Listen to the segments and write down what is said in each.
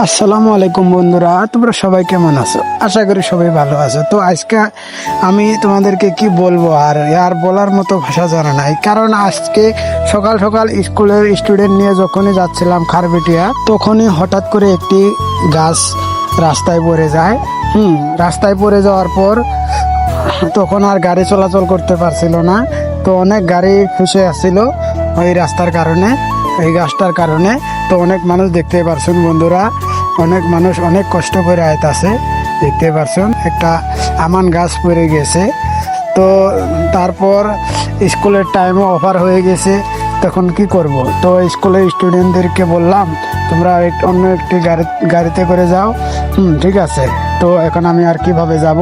আসসালামু আলাইকুম বন্ধুরা, তোমরা সবাই কেমন আছো? আশা করি সবাই ভালো আছো। তো আজকে আমি তোমাদেরকে কি বলবো, আর বলার মতো ভাষা জানা নাই। কারণ আজকে সকাল সকাল স্কুলের স্টুডেন্ট নিয়ে যখনই যাচ্ছিলাম খারবেটিয়া, তখনই হঠাৎ করে একটি গাছ রাস্তায় পড়ে যায়। রাস্তায় পড়ে যাওয়ার পর তখন আর গাড়ি চলাচল করতে পারছিল না। তো অনেক গাড়ি ফুসে আসছিল ওই রাস্তার কারণে, এই গাছটার কারণে। তো অনেক মানুষ দেখতে পারছেন বন্ধুরা, অনেক মানুষ অনেক কষ্ট করে আইতাছে, দেখতে পারছেন একটা আমান গাছ পড়ে গেছে। তো তারপর স্কুলের টাইমও অফার হয়ে গেছে, তখন কি করব? তো স্কুলের স্টুডেন্টদেরকে বললাম তোমরা অন্য একটি গাড়িতে করে যাও। ঠিক আছে। তো এখন আমি আর কিভাবে যাব?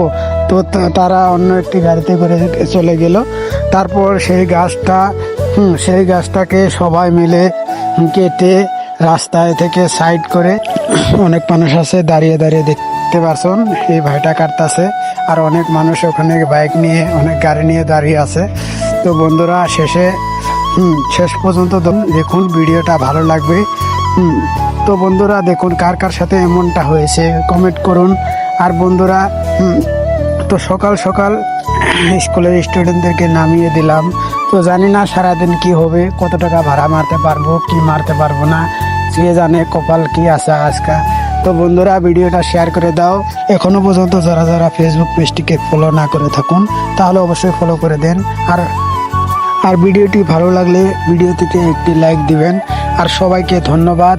তো তারা অন্য একটি গাড়িতে করে চলে গেল। তারপর সেই গাছটাকে সবাই মিলে কেটে রাস্তায় থেকে সাইড করে, অনেক মানুষ আছে দাঁড়িয়ে দাঁড়িয়ে দেখতে পারছেন এই ভাইটা কাটতেছে। আর অনেক মানুষ ওখানে বাইক নিয়ে, অনেক গাড়ি নিয়ে দাঁড়িয়ে আছে। তো বন্ধুরা শেষ পর্যন্ত দেখুন, ভিডিওটা ভালো লাগবে। তো বন্ধুরা দেখুন, কার কার সাথে এমনটা হয়েছে কমেন্ট করুন। আর বন্ধুরা তো সকাল সকাল স্কুলের স্টুডেন্টদেরকে নামিয়ে দিলাম। তো জানি না সারাদিন কি হবে, কত টাকা ভাড়া মারতে পারবো কি মারতে পারবো না, সে জানে কপাল কি আছে আজকে। তো বন্ধুরা ভিডিওটা শেয়ার করে দাও। এখনো পর্যন্ত যারা যারা ফেসবুক পেজটিকে ফলো না করে থাকুন, তাহলে অবশ্যই ফলো করে দেন। আর ভিডিওটি ভালো লাগলে ভিডিওটিতে একটি লাইক দিবেন। আর সবাইকে ধন্যবাদ।